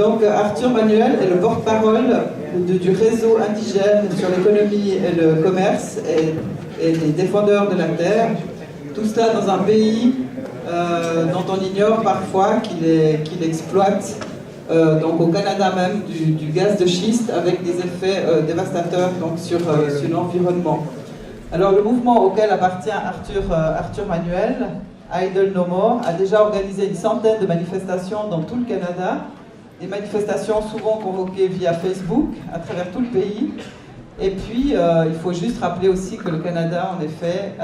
Donc Arthur Manuel est le porte-parole du réseau indigène sur l'économie et le commerce et des défendeurs de la terre. Tout cela dans un pays dont on ignore parfois qu'il exploite, donc au Canada même, du gaz de schiste avec des effets dévastateurs donc, sur l'environnement. Alors le mouvement auquel appartient Arthur Manuel, Idle No More, a déjà organisé une centaine de manifestations dans tout le Canada, des manifestations souvent convoquées via Facebook à travers tout le pays. Et puis, il faut juste rappeler aussi que le Canada, en effet,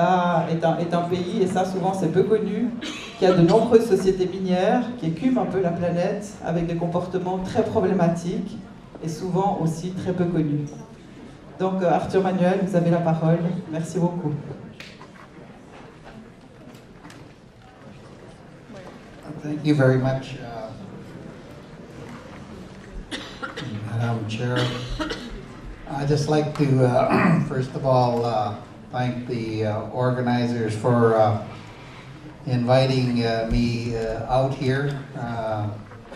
est un pays, et ça souvent c'est peu connu, qui a de nombreuses sociétés minières qui écument un peu la planète avec des comportements très problématiques et souvent aussi très peu connus. Donc Arthur Manuel, vous avez la parole. Merci beaucoup. Thank you very much, Madam Chair. I'd just like to, first of all, thank the organizers for inviting me out here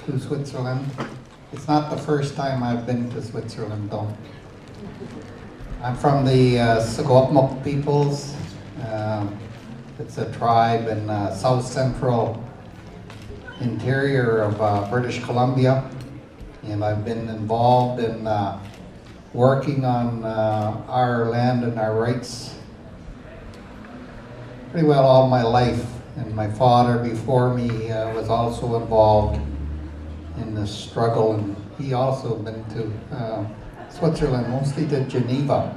to Switzerland. It's not the first time I've been to Switzerland, though. I'm from the Secwepemc peoples. It's a tribe in south central interior of British Columbia, and I've been involved in working on our land and our rights pretty well all my life. And my father before me was also involved in this struggle, and he also been to Switzerland, mostly to Geneva,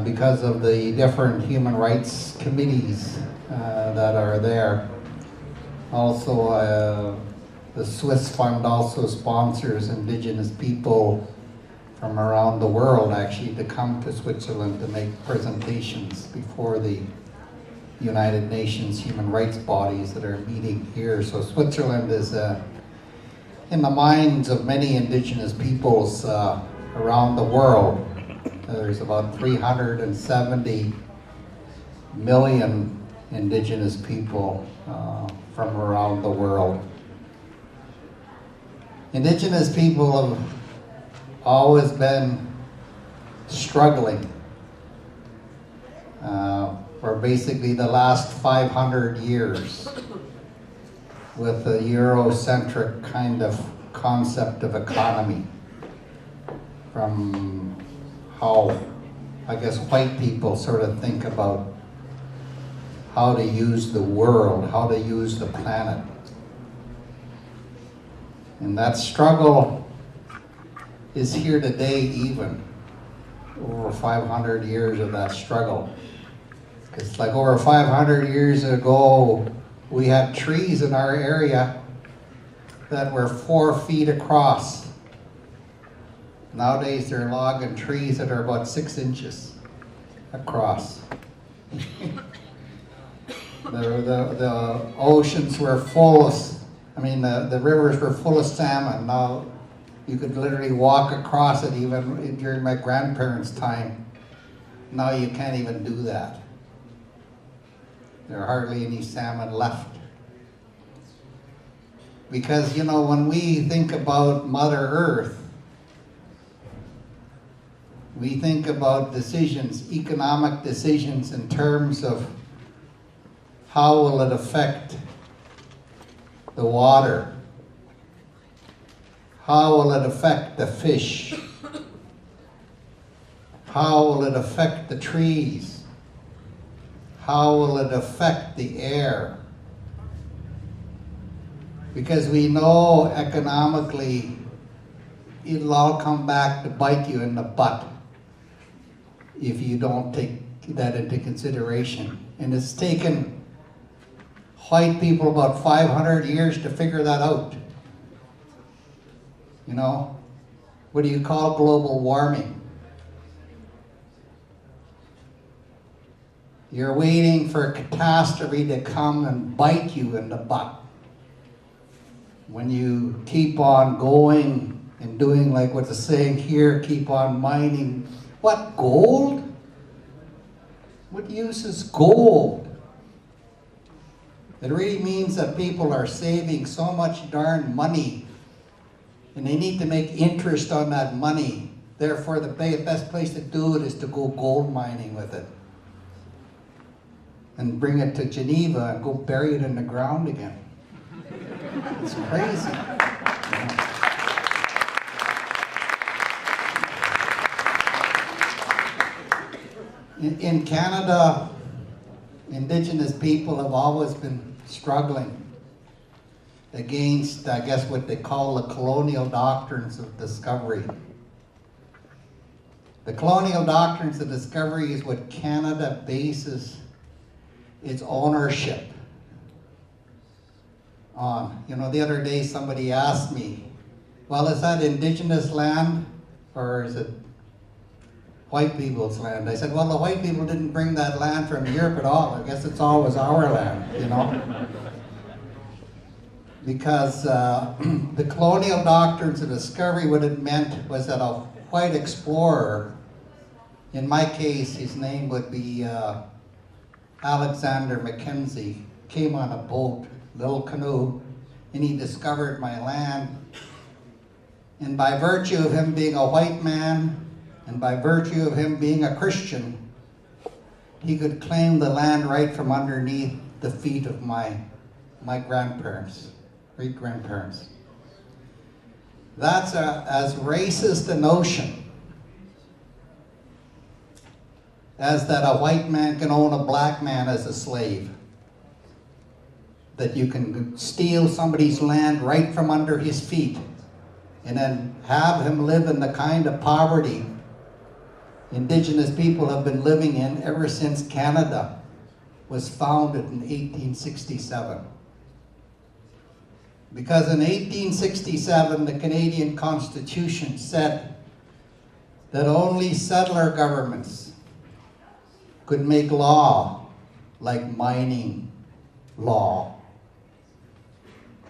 because of the different human rights committees that are there. Also, the Swiss Fund also sponsors Indigenous people from around the world actually to come to Switzerland to make presentations before the United Nations human rights bodies that are meeting here. So Switzerland is in the minds of many Indigenous peoples around the world. There's about 370 million Indigenous people from around the world. Indigenous people have always been struggling for basically the last 500 years with a Eurocentric kind of concept of economy, from how, I guess, white people sort of think about how to use the world, how to use the planet. And that struggle is here today, even over 500 years of that struggle. It's like over 500 years ago, we had trees in our area that were 4 feet across. Nowadays, they're logging trees that are about 6 inches across. The oceans were full of, the rivers were full of salmon. Now, you could literally walk across it even during my grandparents' time. Now you can't even do that. There are hardly any salmon left. Because, when we think about Mother Earth, we think about decisions, economic decisions in terms of how will it affect the water? How will it affect the fish? How will it affect the trees? How will it affect the air? Because we know economically it'll all come back to bite you in the butt if you don't take that into consideration. And it's taken white people about 500 years to figure that out. What do you call global warming? You're waiting for a catastrophe to come and bite you in the butt. When you keep on going and doing like what's the saying here, keep on mining. What, gold? What use is gold? It really means that people are saving so much darn money And they need to make interest on that money. Therefore, the best place to do it is to go gold mining with it. And bring it to Geneva and go bury it in the ground again. It's crazy. In Canada, Indigenous people have always been struggling against, I guess, what they call the colonial doctrines of discovery. The colonial doctrines of discovery is what Canada bases its ownership on. You know, the other day somebody asked me, well, is that Indigenous land or is it white people's land? I said, well, the white people didn't bring that land from Europe at all. I guess it's always our land, you know? Because the colonial doctrines of discovery, what it meant was that a white explorer, in my case, his name would be Alexander Mackenzie, came on a boat, little canoe, and he discovered my land. And by virtue of him being a white man, and by virtue of him being a Christian, he could claim the land right from underneath the feet of my grandparents, great-grandparents. That's as racist a notion as that a white man can own a black man as a slave. That you can steal somebody's land right from under his feet and then have him live in the kind of poverty Indigenous people have been living in ever since Canada was founded in 1867. Because in 1867, the Canadian Constitution said that only settler governments could make law like mining law,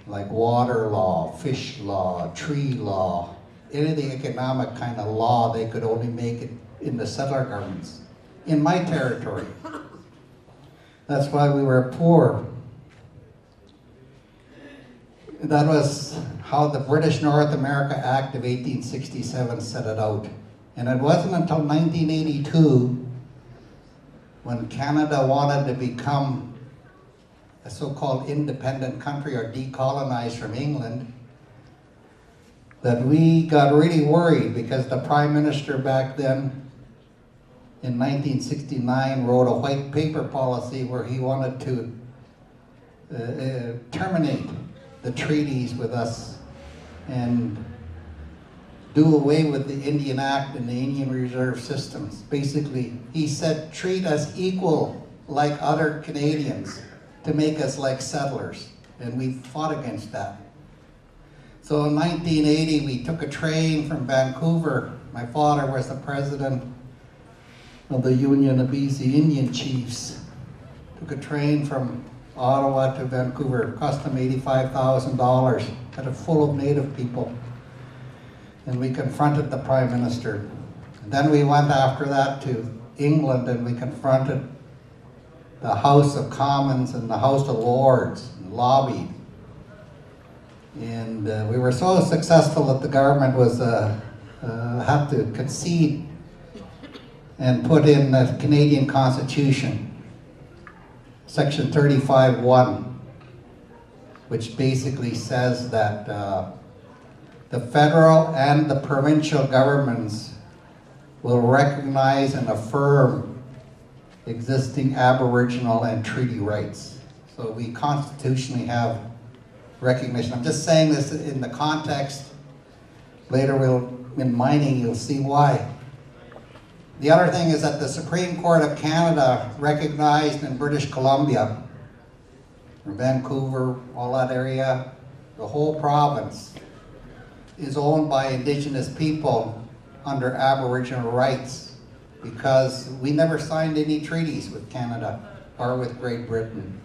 like water law, fish law, tree law, any of the economic kind of law. They could only make it in the settler governments, in my territory. That's why we were poor. That was how the British North America Act of 1867 set it out. And it wasn't until 1982, when Canada wanted to become a so-called independent country or decolonized from England, that we got really worried, because the Prime Minister back then in 1969 wrote a white paper policy where he wanted to terminate the treaties with us and do away with the Indian Act and the Indian Reserve systems. Basically, he said, treat us equal like other Canadians to make us like settlers. And we fought against that. So in 1980, we took a train from Vancouver. My father was the president of the Union of BC Indian Chiefs. Took a train from Ottawa to Vancouver. It cost him $85,000. Had it full of Native people. And we confronted the Prime Minister. And then we went after that to England, and we confronted the House of Commons and the House of Lords, and lobbied. And we were so successful that the government was had to concede and put in the Canadian Constitution, Section 35(1), which basically says that the federal and the provincial governments will recognize and affirm existing Aboriginal and treaty rights. So we constitutionally have recognition. I'm just saying this in the context. Later in mining, you'll see why. The other thing is that the Supreme Court of Canada recognized in British Columbia, Vancouver, all that area, the whole province is owned by Indigenous people under Aboriginal rights, because we never signed any treaties with Canada or with Great Britain.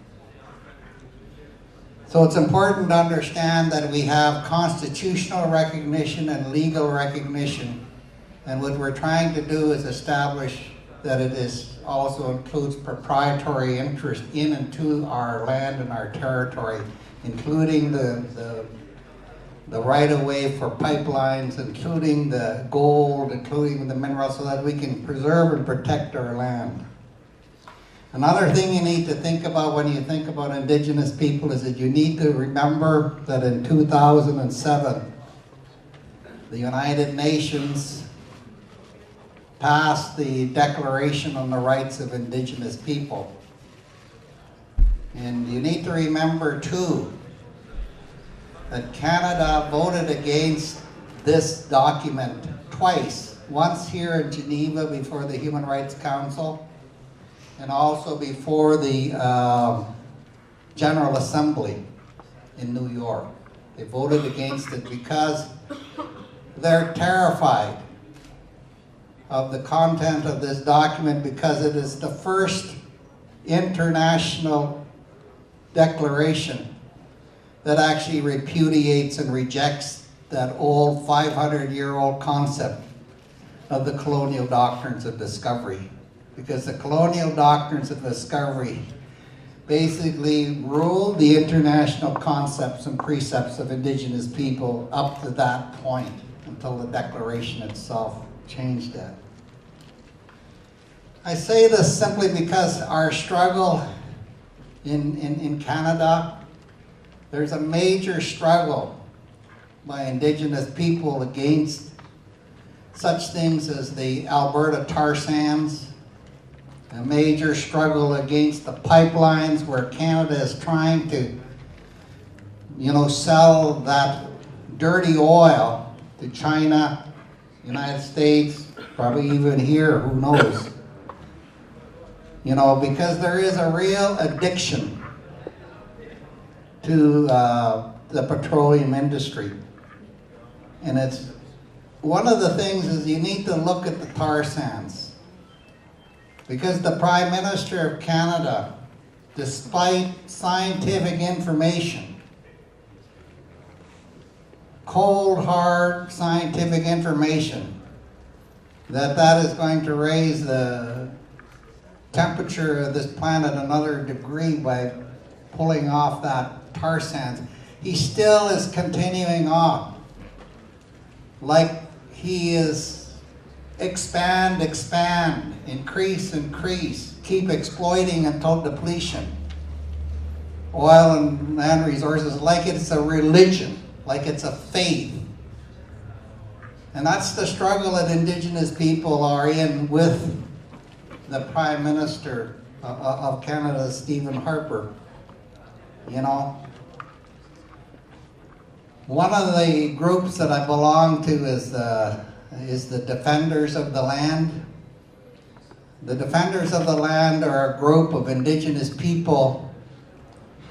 So it's important to understand that we have constitutional recognition and legal recognition, and what we're trying to do is establish that it is also includes proprietary interest in and to our land and our territory, including the the right-of-way for pipelines, including the gold, including the minerals, so that we can preserve and protect our land. Another thing you need to think about when you think about Indigenous people is that you need to remember that in 2007, the United Nations passed the Declaration on the Rights of Indigenous People. And you need to remember too that Canada voted against this document twice. Once here in Geneva before the Human Rights Council, and also before the General Assembly in New York. They voted against it because they're terrified of the content of this document, because it is the first international declaration that actually repudiates and rejects that old 500-year-old concept of the colonial doctrines of discovery. Because the colonial doctrines of discovery basically ruled the international concepts and precepts of Indigenous people up to that point, until the Declaration itself changed that. I say this simply because our struggle in Canada, there's a major struggle by Indigenous people against such things as the Alberta tar sands, a major struggle against the pipelines where Canada is trying to, sell that dirty oil to China, United States, probably even here, who knows. Because there is a real addiction to the petroleum industry. And it's one of the things is you need to look at the tar sands. Because the Prime Minister of Canada, despite scientific information, cold, hard scientific information, that is going to raise the temperature of this planet another degree by pulling off that tar sands, he still is continuing on. Like he is expand, increase, keep exploiting until depletion. Oil and land resources, like it's a religion, like it's a faith. And that's the struggle that Indigenous people are in with the Prime Minister of Canada, Stephen Harper. One of the groups that I belong to is the Defenders of the Land. The Defenders of the Land are a group of Indigenous people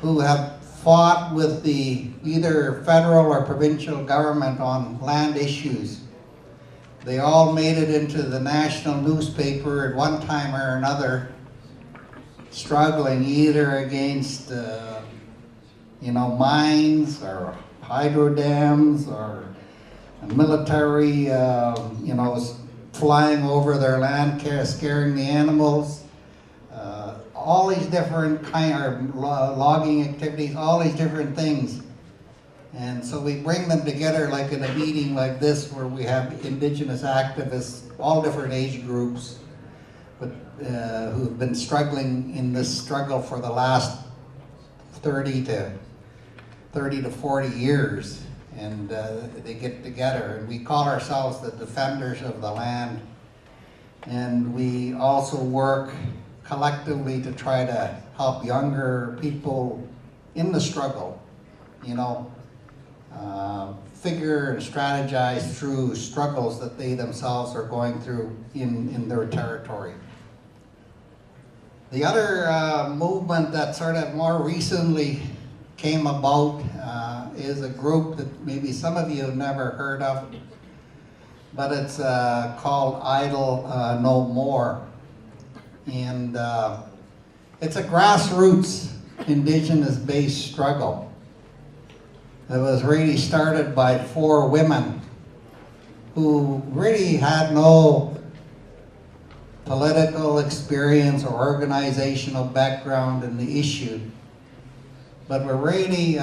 who have fought with the either federal or provincial government on land issues. They all made it into the national newspaper at one time or another, struggling either against mines or hydro dams or military, flying over their land, scaring the animals, all these different logging activities, all these different things. And so we bring them together like in a meeting like this where we have Indigenous activists, all different age groups, but who've been struggling in this struggle for the last 30 to 40 years. And they get together, and we call ourselves the Defenders of the Land. And we also work collectively to try to help younger people in the struggle, figure and strategize through struggles that they themselves are going through in their territory. The other movement that sort of more recently came about is a group that maybe some of you have never heard of, but it's called Idle No More. And it's a grassroots Indigenous-based struggle that was really started by 4 women who really had no political experience or organizational background in the issue. But we're really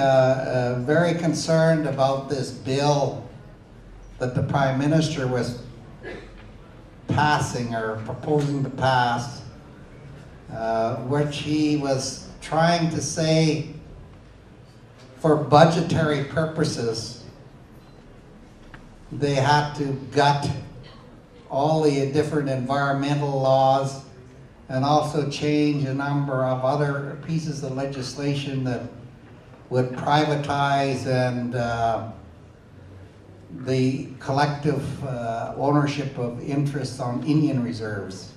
very concerned about this bill that the Prime Minister was passing or proposing to pass, which he was trying to say for budgetary purposes they had to gut all the different environmental laws and also change a number of other pieces of legislation that would privatize and the collective ownership of interests on Indian reserves.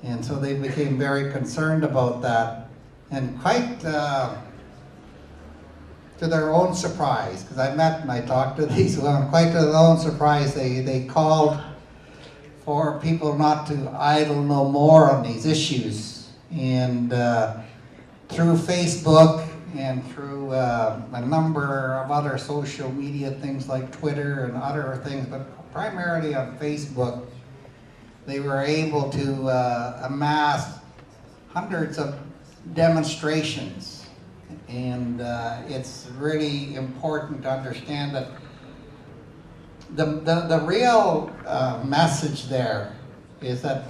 And so they became very concerned about that, and quite to their own surprise, because I met and I talked to these women, quite to their own surprise, they called for people not to idle no more on these issues. And through Facebook and through a number of other social media things like Twitter and other things, but primarily on Facebook, they were able to amass hundreds of demonstrations. And it's really important to understand that the real message there is that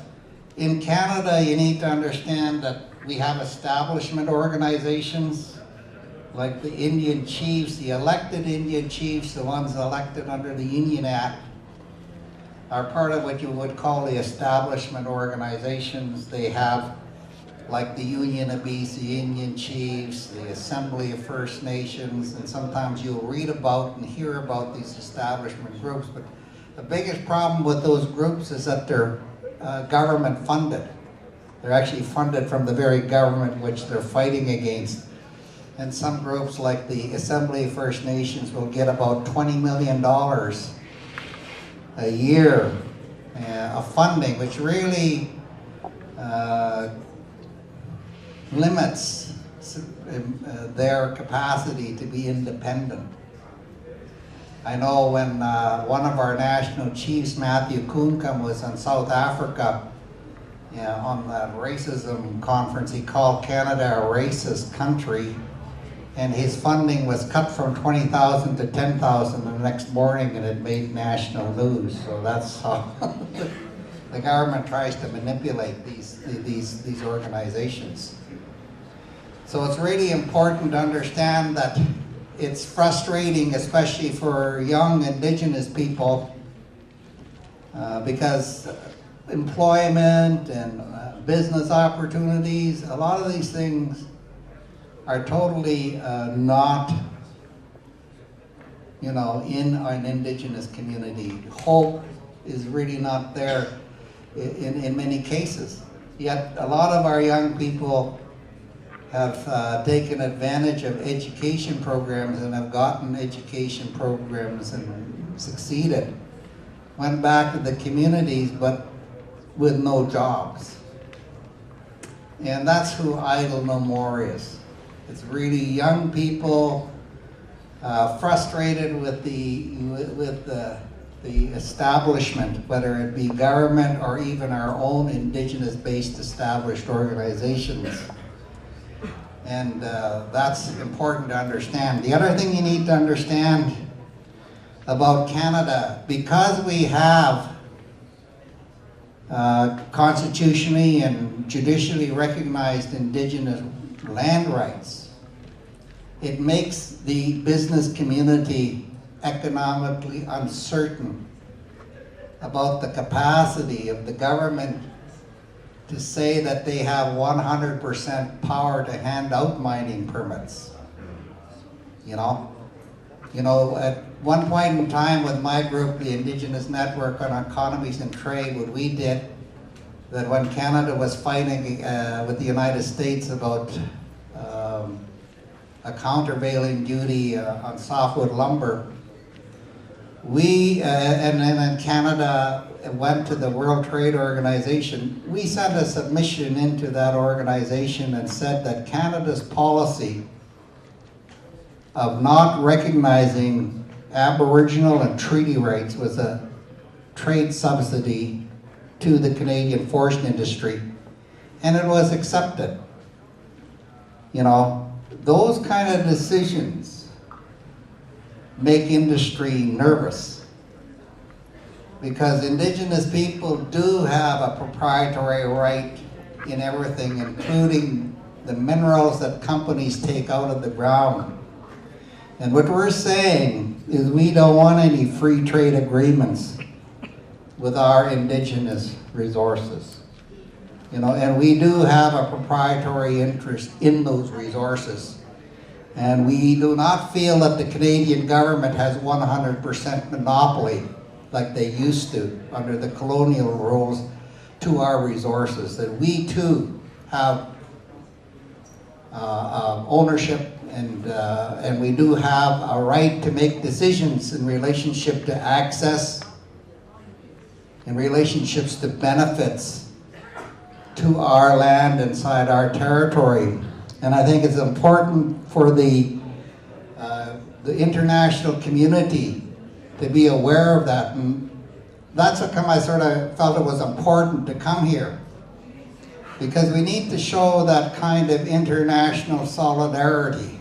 in Canada you need to understand that we have establishment organizations like the Indian chiefs, the elected Indian chiefs, the ones elected under the Indian Act, are part of what you would call the establishment organizations. They have, like the Union of BC Indian Chiefs, the Assembly of First Nations, and sometimes you'll read about and hear about these establishment groups. But the biggest problem with those groups is that they're government funded. They're actually funded from the very government which they're fighting against. And some groups like the Assembly of First Nations will get about $20 million a year of funding, which really limits their capacity to be independent. I know when one of our national chiefs, Matthew Kunkam, was in South Africa on that racism conference, he called Canada a racist country, and his funding was cut from 20,000 to 10,000 the next morning, and it made national news. So that's how the government tries to manipulate these organizations. So it's really important to understand that it's frustrating, especially for young Indigenous people, because employment and business opportunities, a lot of these things are totally not, in an Indigenous community. Hope is really not there in many cases. Yet a lot of our young people have taken advantage of education programs and have gotten education programs and succeeded. Went back to the communities, but with no jobs. And that's who Idle No More is. It's really young people frustrated with the establishment, whether it be government or even our own Indigenous-based established organizations. And that's important to understand. The other thing you need to understand about Canada, because we have constitutionally and judicially recognized Indigenous land rights, it makes the business community economically uncertain about the capacity of the government to say that they have 100% power to hand out mining permits. At one point in time with my group, the Indigenous Network on Economies and Trade, what we did, that when Canada was fighting with the United States about a countervailing duty on softwood lumber, we, and then Canada went to the World Trade Organization, we sent a submission into that organization and said that Canada's policy of not recognizing Aboriginal and treaty rights was a trade subsidy to the Canadian forest industry, and it was accepted. those kind of decisions make industry nervous, because Indigenous people do have a proprietary right in everything, including the minerals that companies take out of the ground. And what we're saying is we don't want any free trade agreements with our Indigenous resources. You know, and we do have a proprietary interest in those resources. And we do not feel that the Canadian government has 100% monopoly like they used to under the colonial rules to our resources. That we too have ownership, and we do have a right to make decisions in relationship to access, in relationships to benefits to our land inside our territory. And I think it's important for the international community to be aware of that. And that's how come I sort of felt it was important to come here, because we need to show that kind of international solidarity.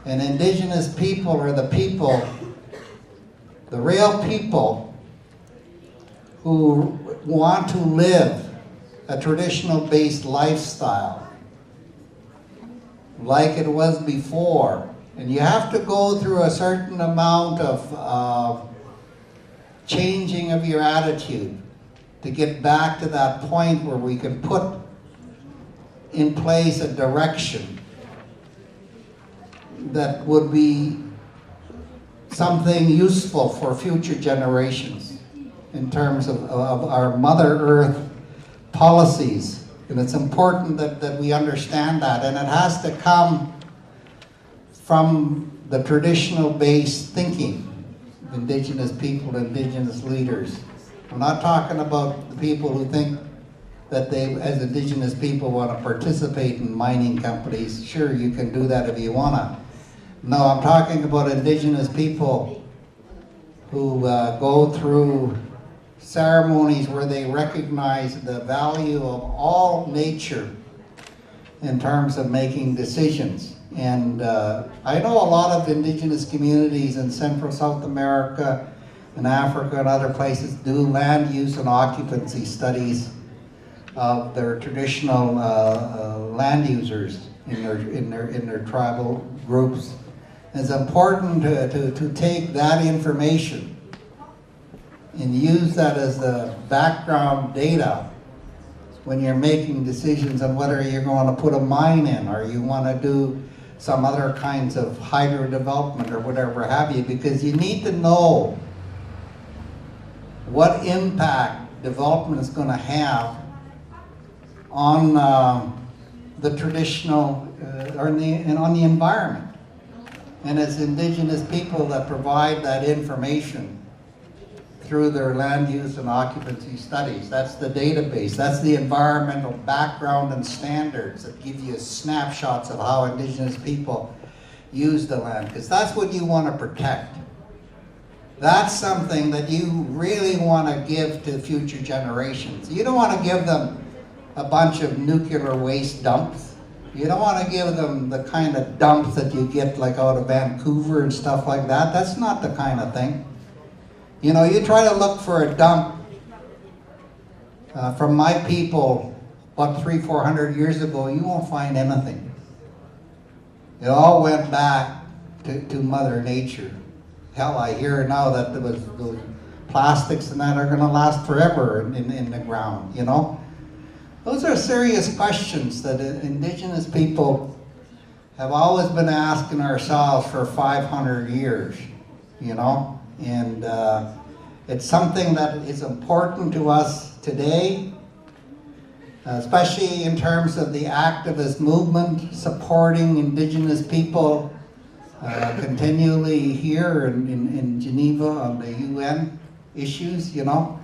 And Indigenous people are the people, the real people, who want to live a traditional-based lifestyle like it was before. And you have to go through a certain amount of changing of your attitude to get back to that point where we can put in place a direction that would be something useful for future generations in terms of our Mother Earth policies. And it's important that we understand that, and it has to come from the traditional based thinking of Indigenous people, Indigenous leaders. I'm not talking about the people who think that they, as Indigenous people, want to participate in mining companies. Sure, you can do that if you want to. No, I'm talking about Indigenous people who go through ceremonies where they recognize the value of all nature in terms of making decisions. And I know a lot of Indigenous communities in Central South America and Africa and other places do land use and occupancy studies of their traditional land users in their tribal groups. It's important to take that information and use that as the background data when you're making decisions on whether you're going to put a mine in or you want to do some other kinds of hydro development or whatever have you, because you need to know what impact development is going to have on the traditional and on the environment. And as Indigenous people that provide that information through their land use and occupancy studies, that's the database, that's the environmental background and standards that give you snapshots of how Indigenous people use the land, because that's what you want to protect. That's something that you really want to give to future generations. You don't want to give them a bunch of nuclear waste dumps. You don't want to give them the kind of dumps that you get like out of Vancouver and stuff like that. That's not the kind of thing. You know, you try to look for a dump from my people about 300-400 years ago, you won't find anything. It all went back to Mother Nature. Hell, I hear now that those plastics and that are going to last forever in the ground, you know? Those are serious questions that Indigenous people have always been asking ourselves for 500 years, you know? And it's something that is important to us today, especially in terms of the activist movement supporting Indigenous people continually here in Geneva on the UN issues, you know.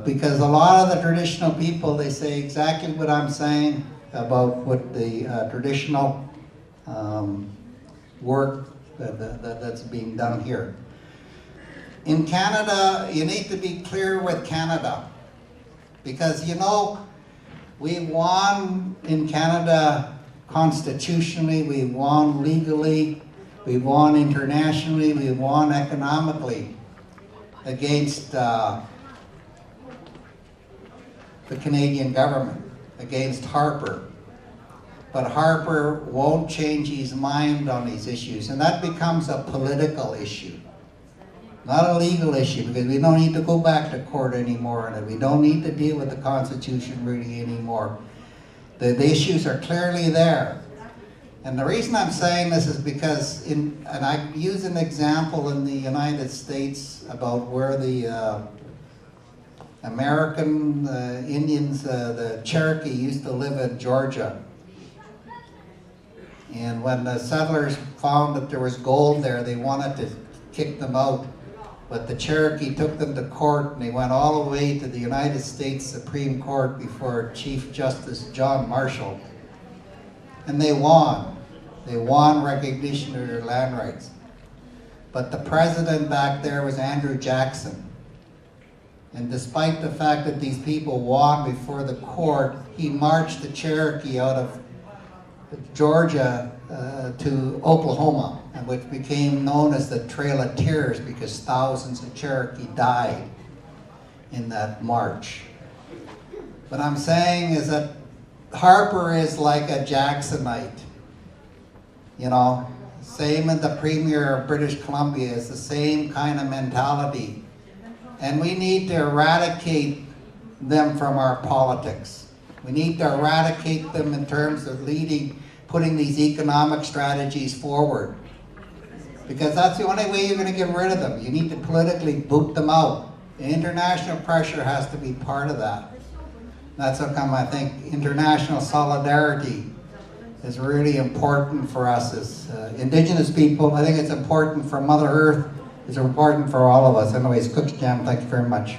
Because a lot of the traditional people, they say exactly what I'm saying about what the traditional work that's being done here. In Canada, you need to be clear with Canada, because you know, we won in Canada constitutionally, we've won legally, we've won internationally, we've won economically against the Canadian government, against Harper. But Harper won't change his mind on these issues, and that becomes a political issue, not a legal issue, because we don't need to go back to court anymore, and we don't need to deal with the Constitution really anymore. The issues are clearly there. And the reason I'm saying this is because, and I use an example in the United States about where the American Indians, the Cherokee, used to live in Georgia. And when the settlers found that there was gold there, they wanted to kick them out. But the Cherokee took them to court, and they went all the way to the United States Supreme Court before Chief Justice John Marshall. And they won. They won recognition of their land rights. But the president back there was Andrew Jackson. And despite the fact that these people won before the court, he marched the Cherokee out of Georgia to Oklahoma, and which became known as the Trail of Tears because thousands of Cherokee died in that march. What I'm saying is that Harper is like a Jacksonite. You know, same in the Premier of British Columbia, is the same kind of mentality. And we need to eradicate them from our politics. We need to eradicate them in terms of putting these economic strategies forward. Because that's the only way you're going to get rid of them. You need to politically boot them out. The international pressure has to be part of that. That's how come I think international solidarity is really important for us as Indigenous people. I think it's important for Mother Earth. It's important for all of us. Anyways, Cook's Jam, thank you very much.